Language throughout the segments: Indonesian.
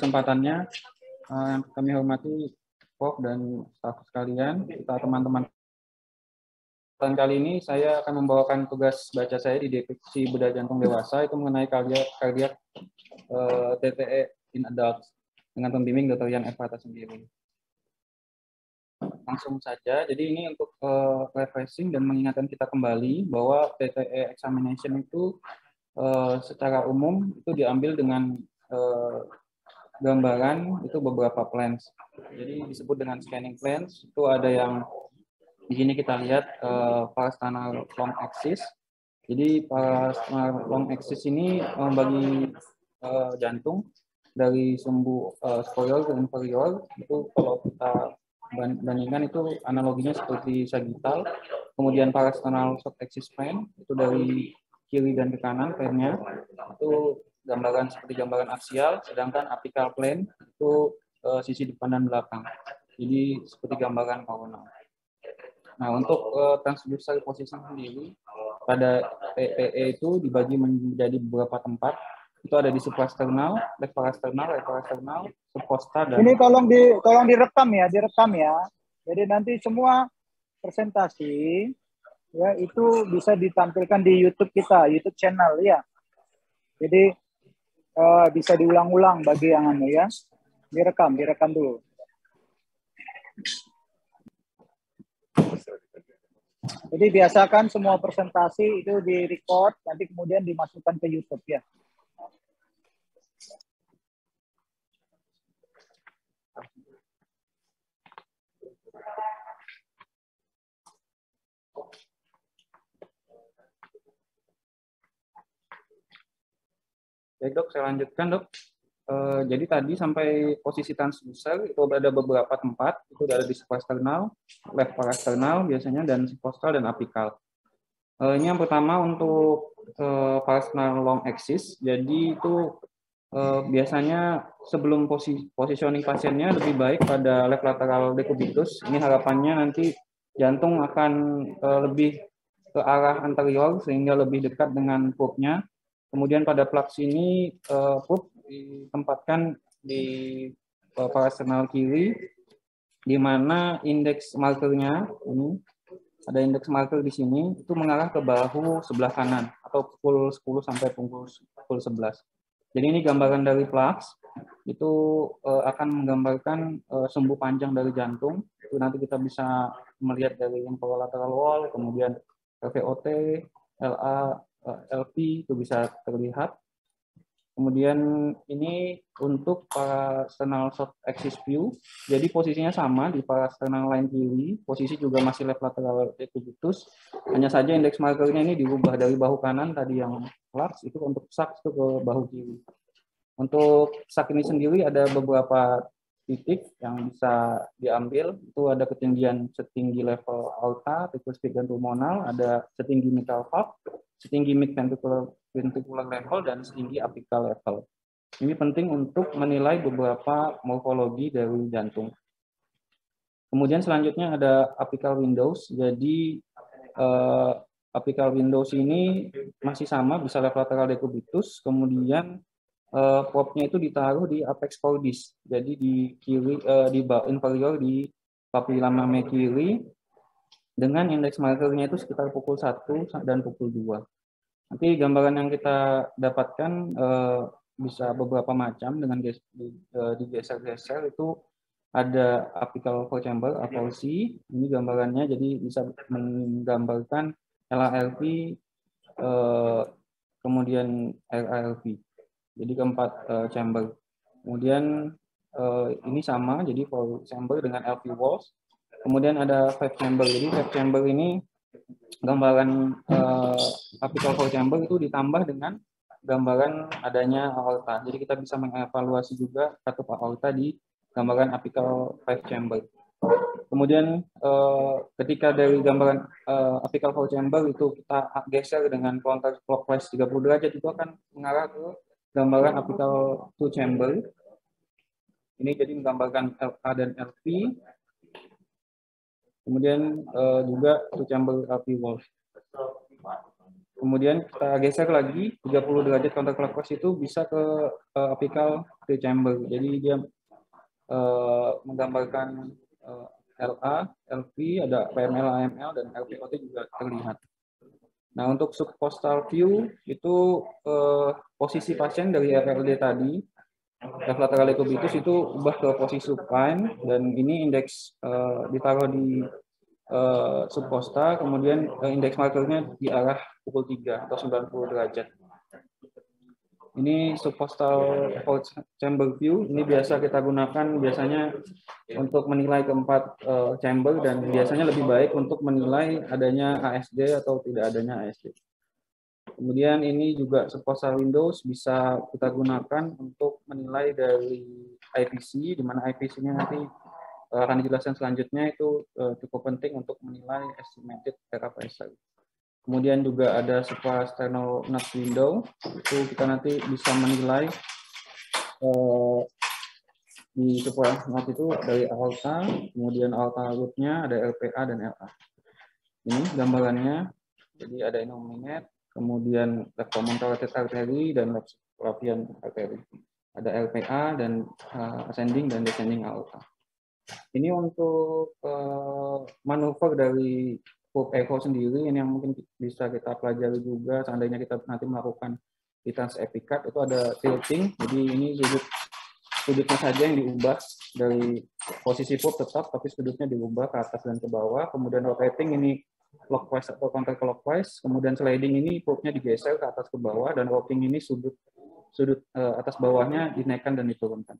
kesempatannya. Yang kami hormati Prof dan staf sekalian, kita teman-teman. Kali ini saya akan membawakan tugas baca saya di deteksi bedah jantung dewasa itu mengenai kardiak TTE in adults dengan pembimbing Dr. Yan Efrata sendiri. Langsung saja, jadi ini untuk refreshing dan mengingatkan kita kembali bahwa TTE examination itu secara umum itu diambil dengan gambaran itu beberapa plans. Jadi disebut dengan scanning plans. Itu ada yang di sini kita lihat parasternal long axis. Jadi parasternal long axis ini membagi jantung dari sumbu superior ke inferior. Itu kalau kita bandingkan itu analoginya seperti sagittal. Kemudian parasternal short axis plane itu dari kiri dan ke kanan plane-nya. Itu gambaran seperti gambaran aksial, sedangkan apical plane itu sisi depan dan belakang. Jadi seperti gambaran coronal. Nah, untuk transducer position sendiri pada TTE itu dibagi menjadi beberapa tempat. Itu ada di suprasternal, left parasternal, subcosta dan ini tolong direkam ya. Jadi nanti semua presentasi ya itu bisa ditampilkan di YouTube kita, YouTube channel ya. Jadi bisa diulang-ulang bagi yang ya. Direkam dulu. Jadi biasakan semua presentasi itu di-record, nanti kemudian dimasukkan ke YouTube ya. Baik dok, saya lanjutkan dok. Jadi tadi sampai posisi transducer itu ada beberapa tempat, itu ada di suprasternal, left parasternal biasanya, dan subcostal dan apical. Ini yang pertama untuk parasternal long axis. Jadi itu biasanya sebelum positioning pasiennya lebih baik pada left lateral decubitus. Ini harapannya nanti jantung akan lebih ke arah anterior sehingga lebih dekat dengan probe-nya. Kemudian pada plaks ini probe ditempatkan di parasternal kiri, di mana indeks markernya ini ada indeks marker di sini itu mengarah ke bahu sebelah kanan atau pukul 10 sampai pukul 11. Jadi ini gambaran dari plaks itu akan menggambarkan sumbu panjang dari jantung. Itu nanti kita bisa melihat dari lateral wall, kemudian LVOT, LA, LP itu bisa terlihat. Kemudian ini untuk parasternal short axis view, jadi posisinya sama di parasternal line kiri, posisi juga masih left lateral decubitus. Hanya saja indeks markernya ini diubah dari bahu kanan tadi yang plaks itu untuk sak itu ke bahu kiri. Untuk sak ini sendiri ada beberapa titik yang bisa diambil. Itu ada ketinggian setinggi level aorta, tricuspid dan pulmonal, ada setinggi mitral valve, setinggi mid ventricular level, dan setinggi apical level. Ini penting untuk menilai beberapa morfologi dari jantung. Kemudian selanjutnya ada apical windows. Jadi apical windows ini masih sama, bisa left lateral decubitus. Kemudian probe-nya itu ditaruh di apex cordis. Jadi di kiri, di inferior di papilla mamae kiri, dengan indeks markernya itu sekitar pukul 1 dan pukul 2. Nanti gambaran yang kita dapatkan bisa beberapa macam dengan digeser-geser. Itu ada apical four chamber, AVC. Ini gambarannya, jadi bisa menggambarkan LARP, kemudian RARP. Jadi keempat chamber. Kemudian ini sama, jadi four chamber dengan LV walls. Kemudian ada five chamber. Jadi five chamber ini gambaran apical four chamber itu ditambah dengan gambaran adanya aorta. Jadi kita bisa mengevaluasi juga katup aorta di gambaran apical five chamber. Kemudian ketika dari gambaran apical four chamber itu kita geser dengan counter clockwise 30 derajat, itu akan mengarah ke gambaran apical two chamber. Ini jadi menggambarkan LA dan LP. Kemudian juga two chamber LP wall. Kemudian kita geser lagi 30 derajat counterclockwise itu bisa ke apical chamber. Jadi dia menggambarkan LA, LP, ada PML, AML, dan LPOT juga terlihat. Nah, untuk subpostal view itu posisi pasien dari RLD tadi, left lateral decubitus itu ubah ke posisi supine, dan ini indeks ditaruh di subpostal, kemudian indeks markernya di arah pukul 3 atau 90 derajat. Ini subpostal chamber view, ini biasa kita gunakan biasanya untuk menilai keempat chamber, dan biasanya lebih baik untuk menilai adanya ASD atau tidak adanya ASD. Kemudian ini juga subpostal windows bisa kita gunakan untuk menilai dari IPC, di mana IPC-nya nanti akan dijelaskan selanjutnya, itu cukup penting untuk menilai estimated era pressure. Kemudian juga ada suprasternal nut window, itu kita nanti bisa menilai di supra nut itu dari aorta, kemudian aorta root-nya ada LPA dan LA. Ini gambarannya, jadi ada innominate, kemudian left common carotid artery dan left subclavian artery. Ada LPA dan ascending dan descending aorta. Ini untuk manuver dari echo sendiri, ini yang mungkin bisa kita pelajari juga seandainya kita nanti melakukan retransit epicat, itu ada tilting, jadi ini sudutnya saja yang diubah dari posisi pop tetap, tapi sudutnya diubah ke atas dan ke bawah, kemudian rotating ini clockwise atau counterclockwise, kemudian sliding ini popnya digeser ke atas ke bawah, dan rocking ini sudut atas bawahnya dinaikkan dan diturunkan.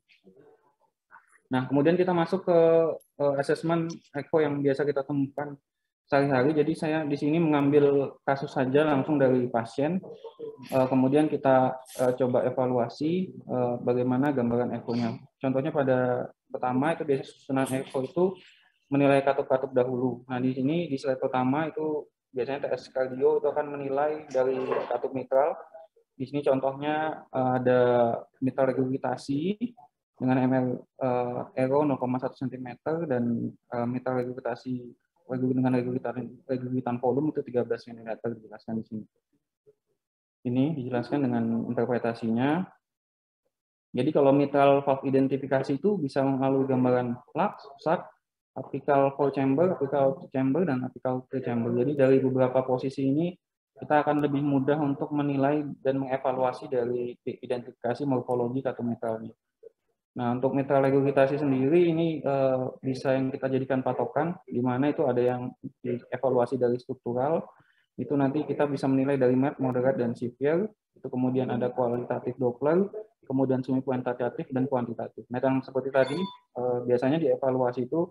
Nah, kemudian kita masuk ke asesmen echo yang biasa kita temukan sehari-hari. Jadi saya di sini mengambil kasus saja langsung dari pasien. Kemudian kita coba evaluasi bagaimana gambaran echo-nya. Contohnya pada pertama itu biasanya susunan echo itu menilai katup-katup dahulu. Nah, di sini di slide pertama itu biasanya TS kardio itu akan menilai dari katup mitral. Di sini contohnya ada mitral regurgitasi dengan ML ERO 0,1 cm dan mitral regurgitasi dengan regurgitan volume itu 13 mm dijelaskan di sini. Ini dijelaskan dengan interpretasinya. Jadi kalau mitral valve identifikasi itu bisa melalui gambaran flux, sac, apical 4 chamber, apical 2 chamber, dan apical 3 chamber. Jadi dari beberapa posisi ini kita akan lebih mudah untuk menilai dan mengevaluasi dari identifikasi morfologi katup mitralnya. Nah, untuk mitral regurgitasi sendiri ini bisa yang kita jadikan patokan, di mana itu ada yang dievaluasi dari struktural, itu nanti kita bisa menilai dari MAP, moderate, dan severe, itu kemudian ada kualitatif Doppler, kemudian semi kuantitatif dan kuantitatif. Nah, yang seperti tadi, biasanya dievaluasi itu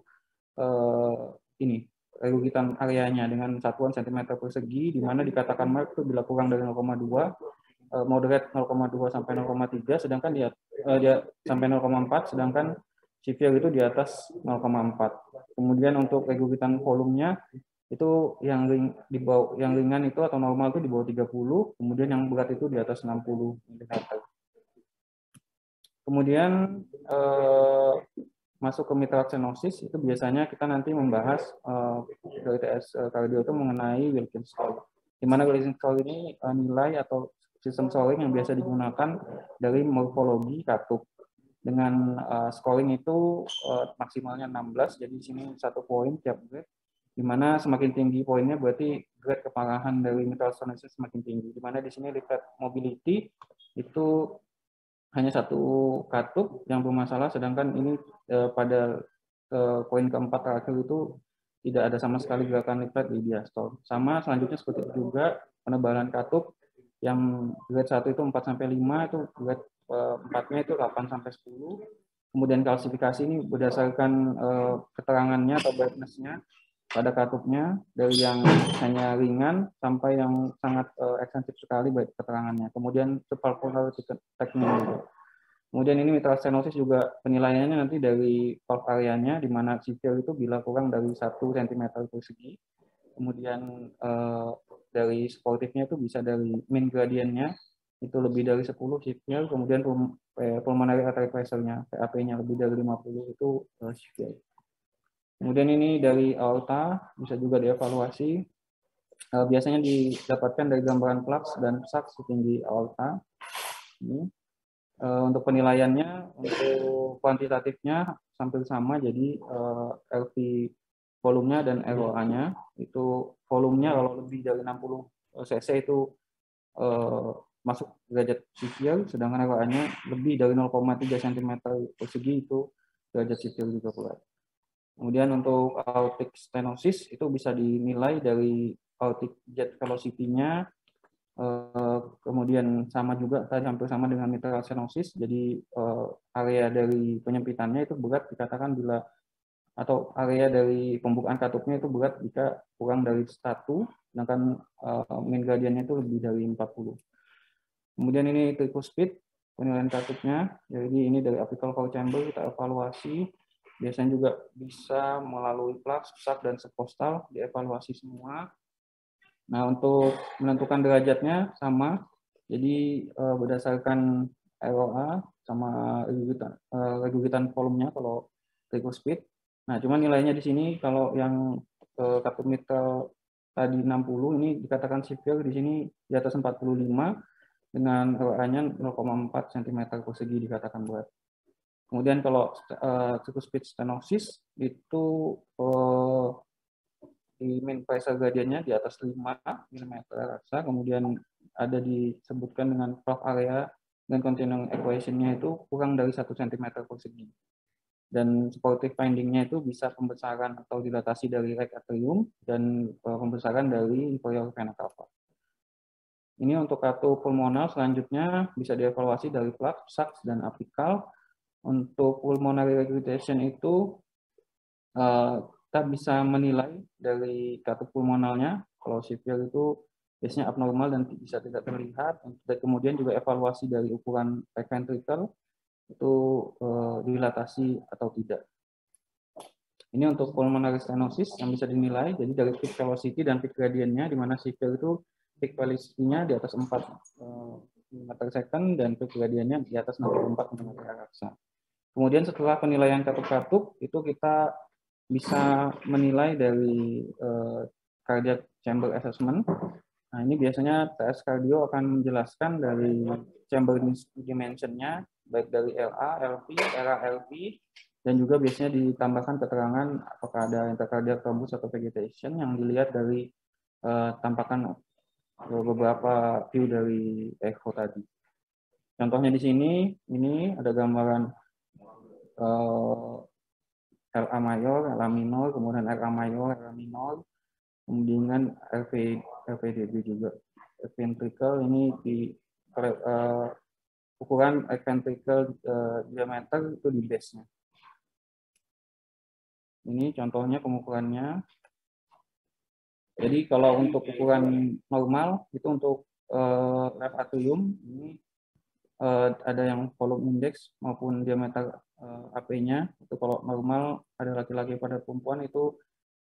ini, regurgitan areanya dengan satuan cm persegi, di mana dikatakan MAP itu bila kurang dari 0,2, moderate 0,2 sampai 0,3, sedangkan dia sampai 0,4, sedangkan severe itu di atas 0,4. Kemudian untuk regurgitan volumenya itu yang ringan itu atau normal itu di bawah 30, kemudian yang berat itu di atas 60 mm. Kemudian masuk ke mitral stenosis, itu biasanya kita nanti membahas dari TS kardio itu mengenai Wilkins score. Di mana Wilkins score ini nilai atau sistem scoring yang biasa digunakan dari morfologi katup. Dengan scoring itu maksimalnya 16, jadi di sini 1 poin tiap grade, di mana semakin tinggi poinnya berarti grade keparahan dari mitral stenosis semakin tinggi. Di mana di sini lihat mobility itu hanya 1 katup yang bermasalah, sedangkan ini pada poin keempat terakhir itu tidak ada sama sekali gerakan lipat di diastol. Sama selanjutnya seperti itu juga penebalan katup yang grade 1 itu 4-5, itu grade 4-nya itu 8-10. Kemudian klasifikasi ini berdasarkan keterangannya atau brightness-nya pada katupnya, dari yang hanya ringan sampai yang sangat ekstensif sekali baik keterangannya. Kemudian subvalvular teknik. Kemudian ini mitral stenosis juga penilaiannya nanti dari valve areanya, di mana severe itu bila kurang dari 1 cm persegi. Kemudian dari sportifnya itu bisa dari mean gradientnya itu lebih dari 10 severe, kemudian pulmonary artery pressure-nya, PAP-nya lebih dari 50 itu severe. Kemudian ini dari aorta bisa juga dievaluasi, biasanya didapatkan dari gambaran flux dan sac setinggi aorta. Ini. Untuk penilaiannya, untuk kuantitatifnya hampir sama, jadi LV volumenya dan ROA-nya. Itu volumenya kalau lebih dari 60 cc itu masuk derajat sipil, sedangkan ROA-nya lebih dari 0,3 cm persegi itu derajat sipil juga pula. Kemudian untuk aortic stenosis itu bisa dinilai dari aortic jet velocity-nya, kemudian sama juga tadi hampir sama dengan mitral stenosis. Jadi area dari penyempitannya itu berat dikatakan bila, atau area dari pembukaan katupnya itu berat jika kurang dari 1, sedangkan mean gradientnya itu lebih dari 40. Kemudian ini tricuspid, penilaian katupnya. Jadi ini dari apical core chamber kita evaluasi. Biasanya juga bisa melalui plaque, sak, dan subcostal, dievaluasi semua. Nah, untuk menentukan derajatnya sama. Jadi berdasarkan ROA sama regurgitan volumenya kalau tricuspid. Nah, cuma nilainya di sini kalau yang katup mitral tadi 60 ini dikatakan severe, di sini di atas 45 dengan ROA-nya 0,4 cm persegi dikatakan berat. Kemudian kalau tricuspid stenosis itu di mean pressure gradientnya di atas 5 mm rasa, kemudian ada disebutkan dengan plug area dan continuing equation-nya itu kurang dari 1 cm persegi. Dan supportive finding-nya itu bisa pembesaran atau dilatasi dari right atrium dan pembesaran dari inferior vena cava. Ini untuk katup pulmonal selanjutnya bisa dievaluasi dari plug, sacs, dan apical. Untuk pulmonary regurgitation itu kita bisa menilai dari katup pulmonalnya. Kalau severe itu biasanya abnormal dan bisa tidak terlihat. Dan kemudian juga evaluasi dari ukuran right ventricle itu dilatasi atau tidak. Ini untuk pulmonary stenosis yang bisa dinilai, jadi dari peak velocity dan peak gradientnya, di mana severe itu peak velocity-nya di atas 4 mm per second dan peak gradientnya di atas 64 mm raksa. Kemudian setelah penilaian katup-katup, itu kita bisa menilai dari cardiac chamber assessment. Nah, ini biasanya TS Cardio akan menjelaskan dari chamber dimension-nya, baik dari LA, LV, RA, LV, dan juga biasanya ditambahkan keterangan apakah ada intercardiac thrombus atau vegetation yang dilihat dari tampakan beberapa view dari echo tadi. Contohnya di sini, ini ada gambaran LA mayor, LA minor, kemudian RA mayor, RA minor, kemudian LVDB juga. Ventricle ini di ukuran ventricle diameter itu di base-nya. Ini contohnya pengukurannya. Jadi kalau untuk ukuran normal itu untuk left atrium ini ada yang volume index maupun diameter AP-nya. Itu kalau normal ada laki-laki pada perempuan itu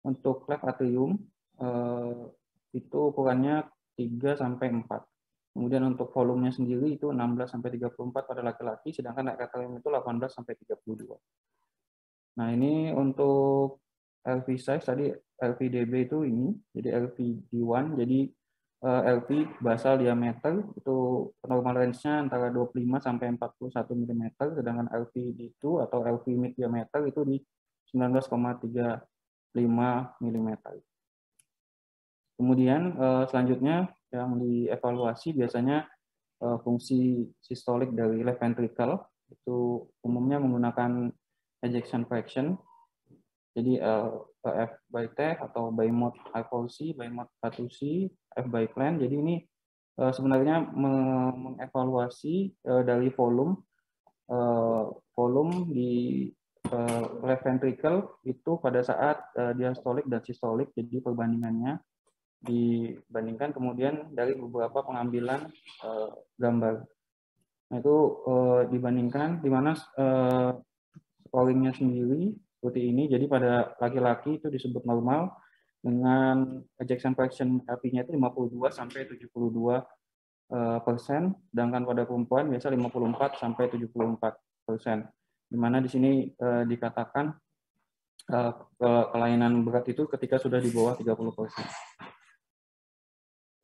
untuk left atrium itu ukurannya 3 sampai 4. Kemudian untuk volumenya sendiri itu 16 sampai 34 pada laki-laki, sedangkan right atrium itu 18 sampai 32. Nah, ini untuk LV size tadi LVDB itu ini, jadi LVD1, jadi LV basal diameter itu normal range-nya antara 25 sampai 41 mm, sedangkan LVD2 atau LV mid diameter itu di 19,35 mm. Kemudian selanjutnya yang dievaluasi biasanya fungsi sistolik dari left ventricle, itu umumnya menggunakan ejection fraction. Jadi F by T atau by mode hypoxia, by mode patusi, F by plan. Jadi ini sebenarnya mengevaluasi dari volume di left ventricle itu pada saat diastolik dan sistolik. Jadi perbandingannya dibandingkan kemudian dari beberapa pengambilan gambar. Nah, itu dibandingkan di mana scoringnya sendiri seperti ini. Jadi pada laki-laki itu disebut normal dengan ejection fraction LP-nya itu 52 sampai 72%, sedangkan pada perempuan biasa 54 sampai 74%. Di mana di sini dikatakan kelainan berat itu ketika sudah di bawah 30%.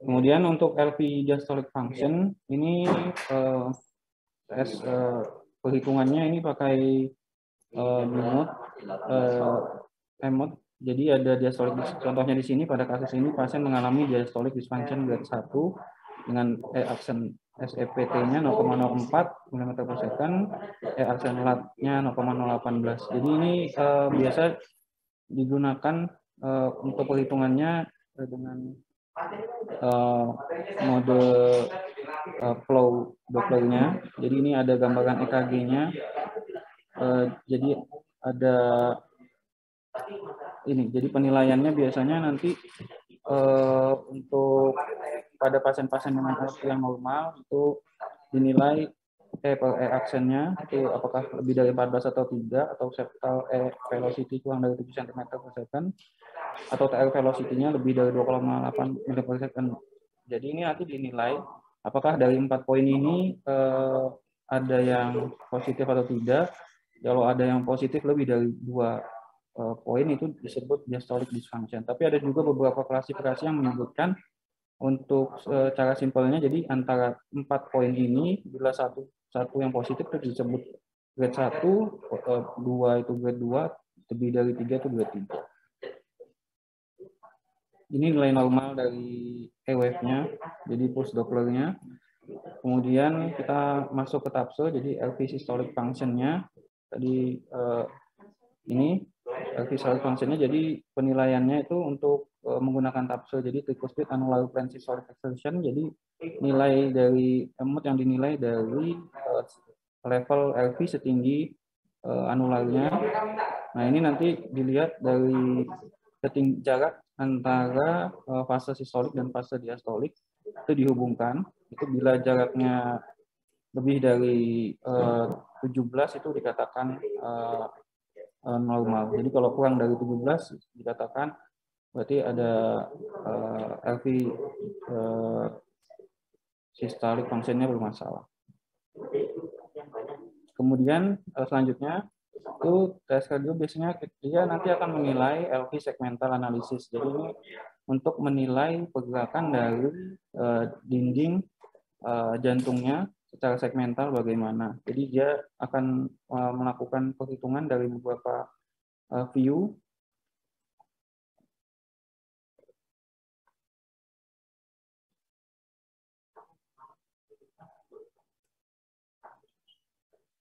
Kemudian untuk LV diastolic function ini tes perhitungannya ini pakai emot. Jadi ada diastolic, contohnya di sini pada kasus ini pasien mengalami diastolic dysfunction grade 1 dengan aksen SEPT-nya 0,04 mm per second, aksen lat-nya 0,018. Jadi ini biasa digunakan untuk perhitungannya dengan mode flow Doppler-nya. Jadi ini ada gambaran EKG-nya. Jadi ada ini. Jadi penilaiannya biasanya nanti untuk pada pasien-pasien dengan LV yang normal itu dinilai aksennya itu apakah lebih dari 14 atau tidak, atau septal velocity kurang dari 7 cm per second, atau TL velocity-nya lebih dari 2,8 mm per second. Jadi ini nanti dinilai apakah dari 4 poin ini ada yang positif atau tidak. Kalau ada yang positif lebih dari 2 poin itu disebut diastolic dysfunction. Tapi ada juga beberapa klasifikasi yang menyebutkan untuk cara simpelnya, jadi antara 4 poin ini bila satu yang positif itu disebut grade 1, 2 itu grade 2, lebih dari 3 itu grade 3. Ini nilai normal dari E-wave-nya, jadi pulse Doppler-nya. Kemudian kita masuk ke TAPSE, jadi LV systolic function-nya. Tadi ini LV systolic function-nya, jadi penilaiannya itu untuk menggunakan TAPSE, jadi tricuspid annular plane systolic exertion. Jadi nilai dari emot yang dinilai dari level LV setinggi anularnya. Nah ini nanti dilihat dari jarak antara fase sistolik dan fase diastolik itu dihubungkan. Itu bila jaraknya lebih dari 17 itu dikatakan normal. Jadi kalau kurang dari 17 dikatakan berarti ada LV systolic function-nya bermasalah. Kemudian selanjutnya itu tes kardio biasanya dia nanti akan menilai LV segmental analysis. Jadi ini untuk menilai pergerakan dari dinding jantungnya secara segmental bagaimana. Jadi dia akan melakukan perhitungan dari beberapa view.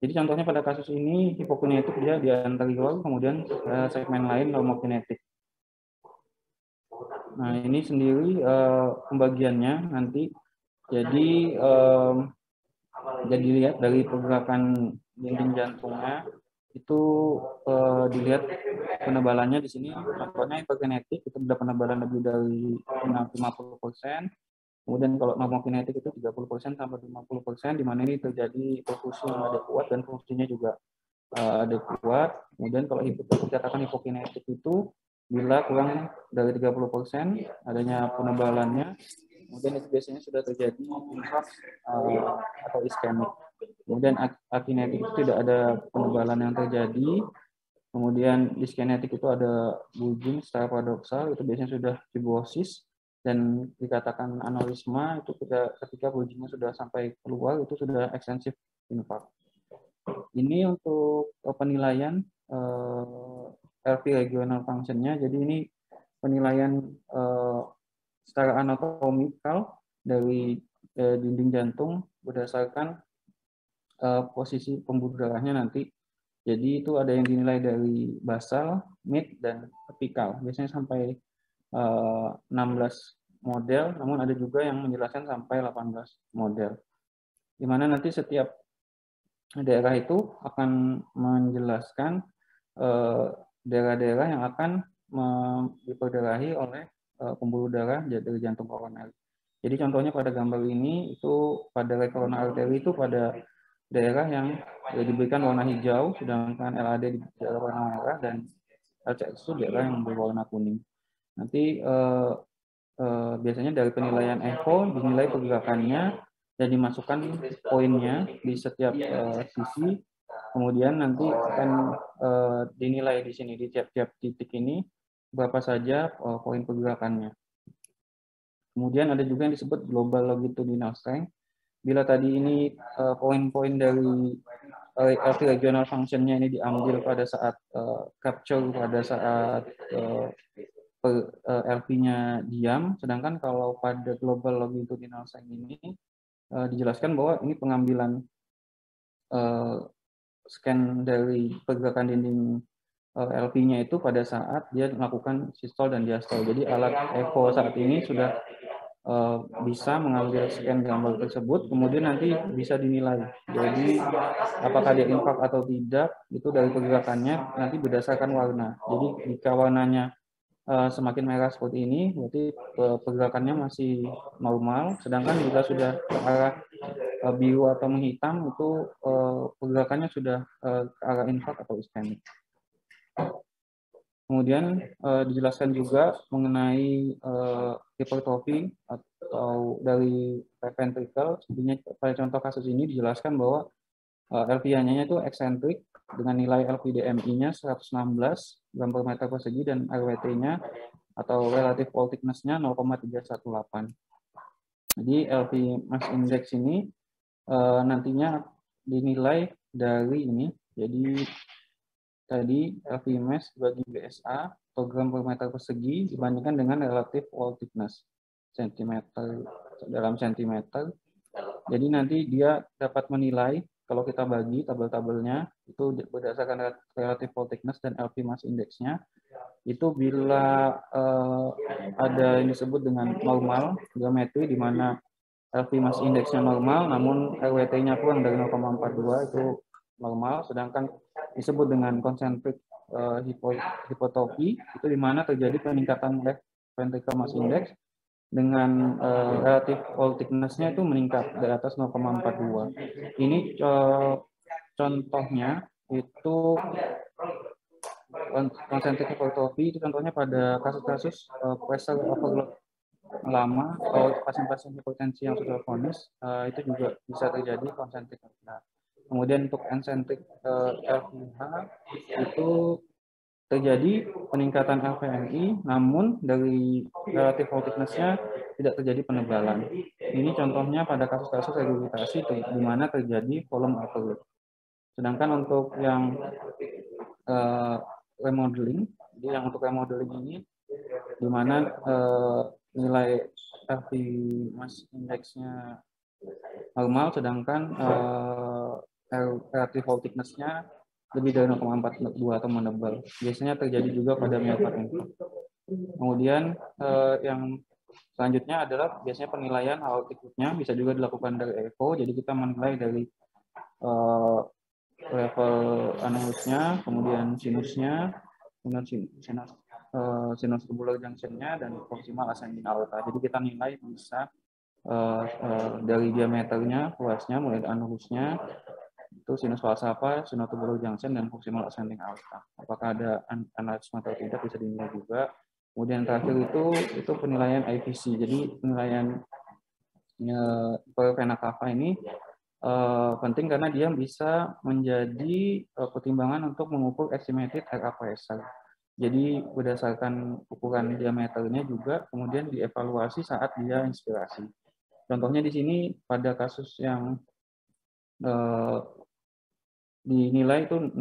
Jadi contohnya pada kasus ini hipokinetik dia di anterior, kemudian segmen lain normokinetik. Nah ini sendiri pembagiannya nanti. Jadi dilihat dari pergerakan dinding jantungnya itu dilihat penebalannya di sini. Contohnya hipokinetik itu ada penebalan lebih dari 50%. Kemudian kalau normokinetik itu 30% sampai 50%, di mana ini terjadi perfusi yang adekuat dan fungsinya juga adekuat. Kemudian kalau dikatakan hipokinetik itu bila kurang dari 30% adanya penebalannya, kemudian itu biasanya sudah terjadi infarks atau iskemik. Kemudian akinetik itu tidak ada penebalan yang terjadi. Kemudian diskinetik itu ada bulging secara paradoksal, itu biasanya sudah fibrosis. Dan dikatakan aneurisma itu ketika bulgingnya sudah sampai keluar, itu sudah ekstensif infark. Ini untuk penilaian LV regional function-nya. Jadi ini penilaian secara anatomikal dari dinding jantung berdasarkan posisi pembuluh darahnya nanti. Jadi itu ada yang dinilai dari basal, mid, dan apikal. Biasanya sampai 16 model, namun ada juga yang menjelaskan sampai 18 model. Di mana nanti setiap daerah itu akan menjelaskan daerah-daerah yang akan diperdarahi oleh pembuluh darah dari jantung koroner. Jadi contohnya pada gambar ini itu pada coronary artery itu pada daerah yang diberikan warna hijau, sedangkan LAD di daerah warna merah dan LCS itu daerah yang berwarna kuning. Nanti biasanya dari penilaian echo dinilai pergerakannya dan dimasukkan poinnya di setiap sisi. Kemudian nanti akan dinilai di sini di tiap-tiap titik ini berapa saja poin pergerakannya. Kemudian ada juga yang disebut global longitudinal strength. bila tadi ini poin-poin dari LV regional function-nya ini diambil pada saat capture, pada saat LV-nya diam, sedangkan kalau pada global longitudinal sign ini dijelaskan bahwa ini pengambilan scan dari pergerakan dinding LV-nya itu pada saat dia melakukan sistole dan diastole. Jadi alat echo saat ini sudah bisa mengambil scan gambar tersebut, kemudian nanti bisa dinilai. Jadi apakah dia infrak atau tidak itu dari pergerakannya nanti berdasarkan warna. Jadi jika warnanya semakin merah seperti ini, berarti pergerakannya masih normal. Sedangkan jika sudah ke arah biru atau menghitam, itu pergerakannya sudah ke arah infrak atau iskemik. Kemudian dijelaskan juga mengenai hipertrofi atau dari left ventricle. Pada contoh kasus ini dijelaskan bahwa LVA-nya itu eksentrik dengan nilai LVDMI-nya 116 gram per meter persegi dan RWT-nya atau relative wall thickness-nya 0,318. Jadi LV mass index ini nantinya dinilai dari ini. Jadi tadi LV mass bagi BSA atau gram per meter persegi dibandingkan dengan relative wall thickness sentimeter dalam sentimeter. Jadi nanti dia dapat menilai kalau kita bagi tabel-tabelnya itu berdasarkan relative wall thickness dan LV mass index-nya itu bila ada yang disebut dengan normal geometri di mana LV mass index-nya normal namun RWT-nya kurang dari 0,42 itu normal, sedangkan disebut dengan concentric hypertrophy itu di mana terjadi peningkatan left ventricle mass index dengan relative wall thickness-nya itu meningkat di atas 0,42. Ini contohnya itu concentric hypertrophy itu contohnya pada kasus-kasus pressure overload lama atau pasien-pasien hipertensi yang sudah kronis itu juga bisa terjadi concentric. Nah, kemudian untuk eccentric LVH itu terjadi peningkatan LVMI, namun dari relative wall thickness-nya tidak terjadi penebalan. Ini contohnya pada kasus-kasus regurgitasi di mana terjadi volume overload. Sedangkan untuk yang remodeling, jadi yang untuk remodeling ini di mana nilai LV mass index-nya normal, sedangkan relative wall thickness-nya lebih dari 0,42 atau menebal. Biasanya terjadi juga pada myocardium. Kemudian yang selanjutnya adalah biasanya penilaian altitude-nya bisa juga dilakukan dari echo. Jadi kita menilai dari level anulusnya, kemudian sinusnya, sinus tubular junction-nya dan proximal ascending aorta. Jadi kita nilai bisa dari diameternya, luasnya, mulai dari anulusnya, itu sinus falsapa, sinus tubular junction, dan proximal ascending aorta. Apakah ada aneurisma atau tidak bisa dinilai juga. Kemudian terakhir itu penilaian IVC. Jadi penilaian vena cava ini penting karena dia bisa menjadi pertimbangan untuk mengukur estimated RA pressure. Jadi berdasarkan ukuran diameternya juga kemudian dievaluasi saat dia inspirasi. Contohnya di sini pada kasus yang dinilai itu 0,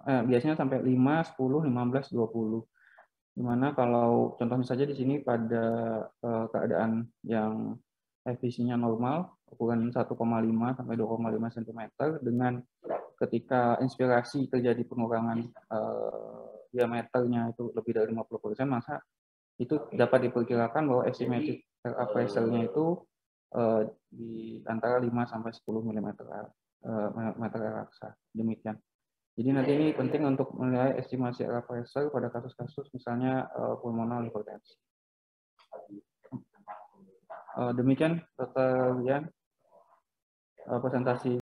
biasanya sampai 5, 10, 15, 20. Dimana kalau contohnya saja di sini pada keadaan yang FVC-nya normal, ukuran 1,5 sampai 2,5 cm, dengan ketika inspirasi terjadi pengurangan diameternya itu lebih dari 50%, maka itu dapat diperkirakan bahwa estimated RA pressure-nya itu di antara 5 sampai 10 mm meter raksa. Demikian. Jadi nanti ini penting untuk menilai estimasi RA pressure pada kasus-kasus misalnya pulmonal hipertensi. Demikian Dr. Lian presentasi